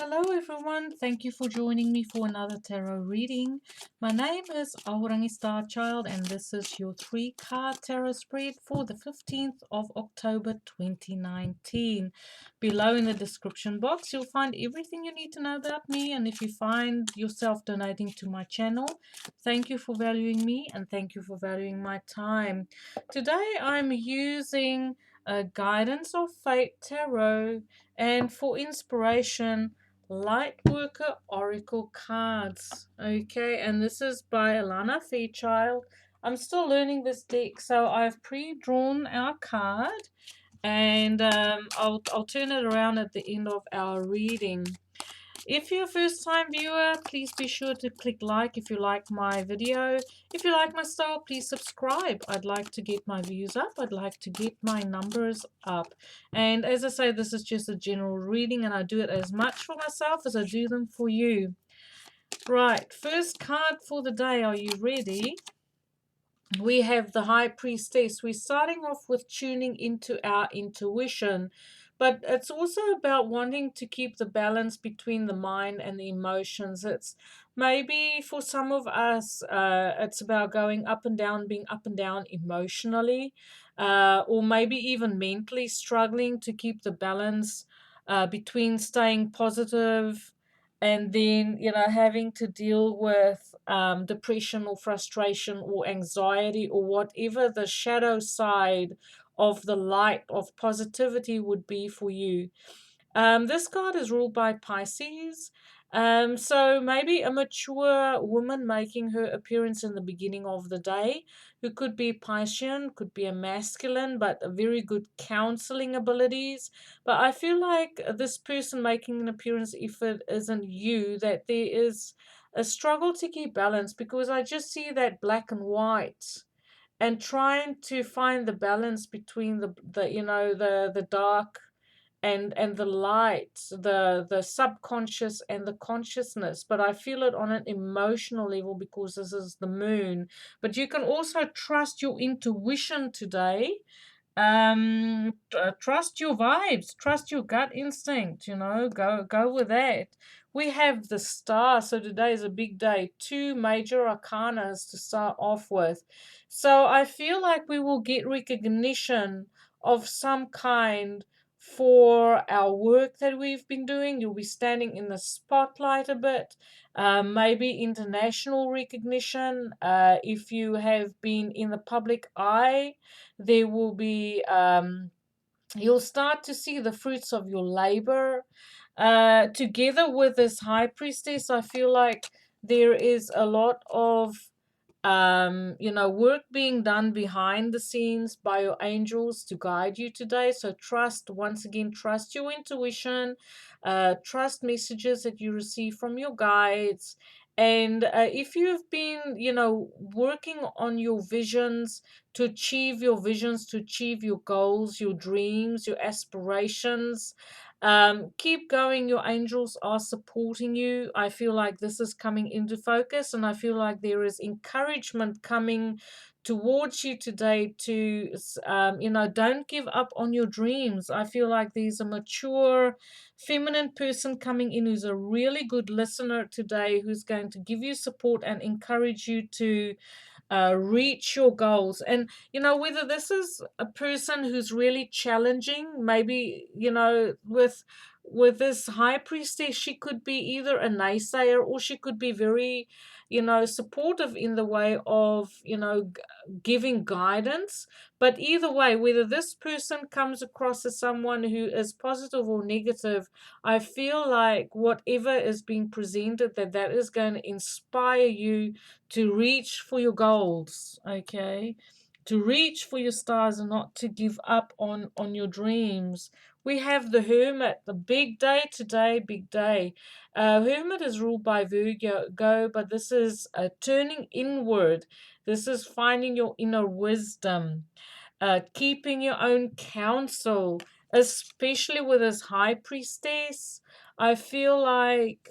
Hello everyone, thank you for joining me for another tarot reading. My name is Ahorangi Starchild and this is your 3-card tarot spread for the 15th of October 2019. Below in the description box you'll find everything you need to know about me, and if you find yourself donating to my channel, thank you for valuing me and thank you for valuing my time. Today I'm using Guidance of Fate Tarot, and for inspiration, Lightworker Oracle cards. Okay, and this is by Alana Fairchild. I'm still learning this deck, so I've pre-drawn our card, and I'll turn it around at the end of our reading. If you're a first time viewer, please be sure to click like if you like my video. If you like my style, please subscribe. I'd like to get my views up. I'd like to get my numbers up. And as I say, this is just a general reading and I do it as much for myself as I do them for you. Right, first card for the day. Are you ready? We have the High Priestess. We're starting off with tuning into our intuition, but it's also about wanting to keep the balance between the mind and the emotions. It's maybe for some of us, it's about going up and down, being up and down emotionally, or maybe even mentally struggling to keep the balance between staying positive and then having to deal with depression or frustration or anxiety or whatever the shadow side of the light of positivity would be for you. This card is ruled by Pisces. So maybe a mature woman making her appearance in the beginning of the day, who could be Piscean, could be a masculine, but a very good counseling abilities. But I feel like this person making an appearance, if it isn't you, that there is a struggle to keep balance, because I just see that black and white and trying to find the balance between the dark and the light, the subconscious and the consciousness. But I feel it on an emotional level because this is the moon. But you can also trust your intuition today. Trust your vibes, trust your gut instinct, go with that. We have the star, so today is a big day, 2 major arcanas to start off with. So I feel like we will get recognition of some kind for our work that we've been doing. You'll be standing in the spotlight a bit, maybe international recognition. If you have been in the public eye, there will be you'll start to see the fruits of your labor. Together with this High Priestess, I feel like there is a lot of work being done behind the scenes by your angels to guide you today. So trust, once again, trust your intuition, trust messages that you receive from your guides. And if you've been, working on your visions, to achieve your visions, to achieve your goals, your dreams, your aspirations, keep going. Your angels are supporting you. I feel like this is coming into focus, and I feel like there is encouragement coming towards you today to, don't give up on your dreams. I feel like there's a mature feminine person coming in who's a really good listener today, who's going to give you support and encourage you to reach your goals. And whether this is a person who's really challenging, maybe with this High Priestess, she could be either a naysayer or she could be very supportive in the way of giving guidance. But either way, whether this person comes across as someone who is positive or negative, I feel like whatever is being presented, that is going to inspire you to reach for your goals, okay? To reach for your stars and not to give up on your dreams. We have the Hermit, the big day today, big day. Hermit is ruled by Virgo, but this is turning inward. This is finding your inner wisdom, keeping your own counsel, especially with this High Priestess. I feel like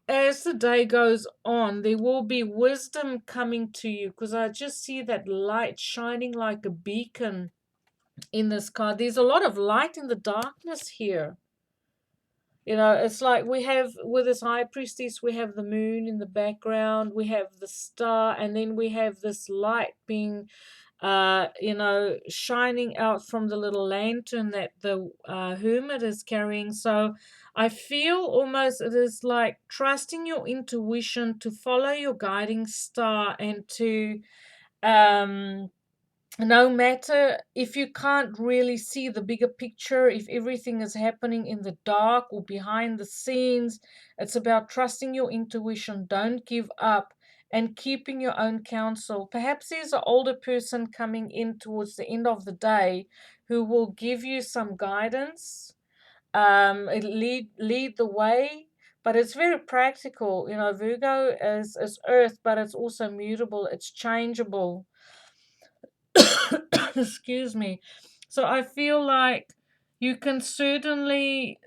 as the day goes on, there will be wisdom coming to you, because I just see that light shining like a beacon in this card. There's a lot of light in the darkness here. You know, it's like we have with this high priestess, we have the moon in the background, we have the star, and then we have this light being shining out from the little lantern that the hermit is carrying. So I feel almost it is like trusting your intuition to follow your guiding star and to um no matter if you can't really see the bigger picture, if everything is happening in the dark or behind the scenes, it's about trusting your intuition. Don't give up and keeping your own counsel. Perhaps there's an older person coming in towards the end of the day who will give you some guidance, lead the way. But it's very practical. You know, Virgo is earth, but it's also mutable, it's changeable. Excuse me. So I feel like you can certainly,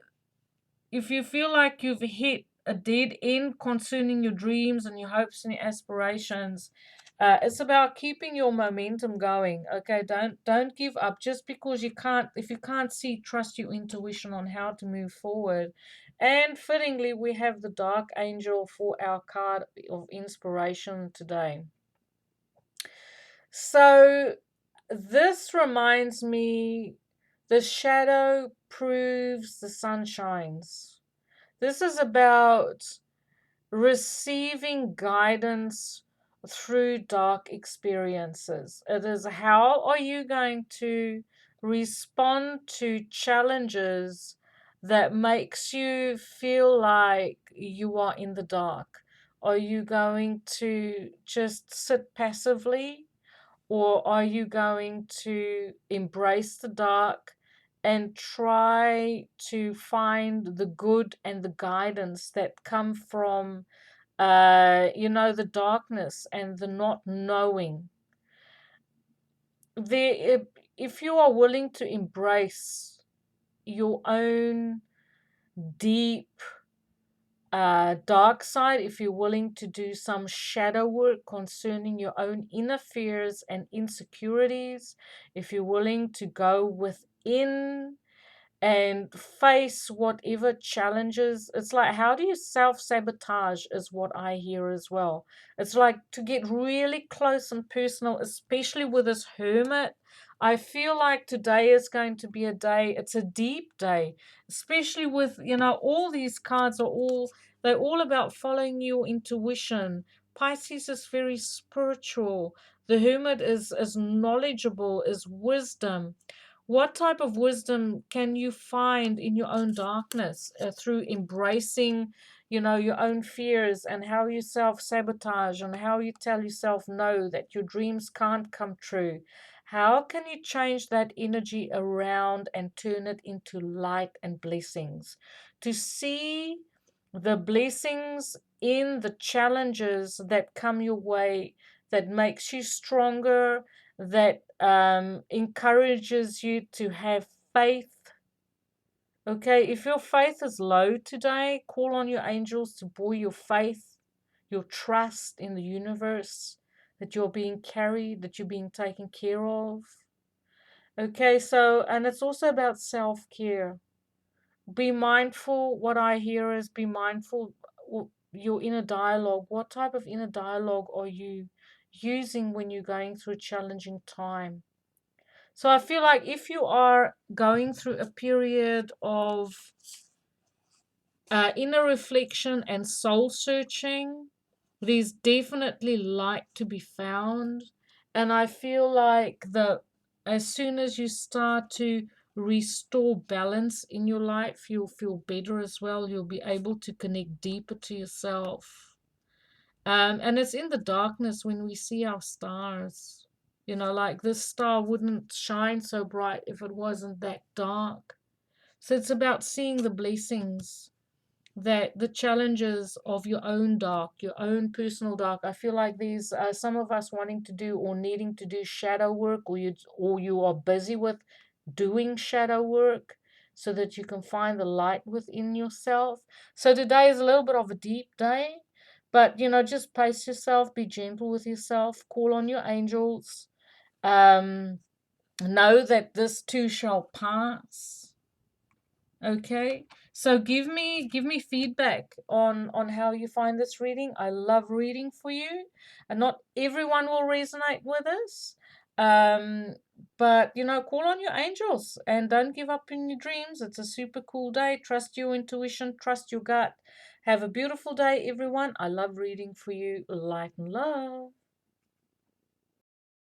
if you feel like you've hit a dead end concerning your dreams and your hopes and your aspirations, it's about keeping your momentum going. Okay, don't give up just because you can't. If you can't see, trust your intuition on how to move forward. And fittingly, we have the Dark Angel for our card of inspiration today. So this reminds me, the shadow proves the sun shines. This is about receiving guidance through dark experiences. It is how are you going to respond to challenges that makes you feel like you are in the dark? Are you going to just sit passively, or are you going to embrace the dark and try to find the good and the guidance that come from, the darkness and the not knowing? There, if you are willing to embrace your own deep dark side, if you're willing to do some shadow work concerning your own inner fears and insecurities, if you're willing to go within and face whatever challenges. It's like, how do you self sabotage, is what I hear as well. It's like to get really close and personal, especially with this hermit. I feel like today is going to be a day, it's a deep day, especially with, all these cards are they're all about following your intuition. Pisces is very spiritual. The hermit is knowledgeable, is wisdom. What type of wisdom can you find in your own darkness, through embracing, your own fears and how you self sabotage and how you tell yourself no, that your dreams can't come true? How can you change that energy around and turn it into light and blessings? To see the blessings in the challenges that come your way, that makes you stronger, that encourages you to have faith. Okay, if your faith is low today, call on your angels to buoy your faith, your trust in the universe, that you're being carried, that you're being taken care of. Okay, so, and it's also about self care. Be mindful. What I hear is be mindful your inner dialogue. What type of inner dialogue are you using when you're going through a challenging time? So I feel like if you are going through a period of inner reflection and soul searching, there's definitely light to be found. And I feel like as soon as you start to restore balance in your life, you'll feel better as well. You'll be able to connect deeper to yourself. And it's in the darkness when we see our stars. Like this star wouldn't shine so bright if it wasn't that dark. So it's about seeing the blessings, that the challenges of your own dark, your own personal dark. I feel like there's some of us wanting to do or needing to do shadow work, or you are busy with doing shadow work so that you can find the light within yourself. So today is a little bit of a deep day, but just pace yourself, be gentle with yourself, call on your angels. Know that this too shall pass. Okay, So give me feedback on how you find this reading. I love reading for you, and not everyone will resonate with us. Um, but call on your angels and don't give up in your dreams. It's a super cool day. Trust your intuition, trust your gut. Have a beautiful day, everyone. I love reading for you. Light and love.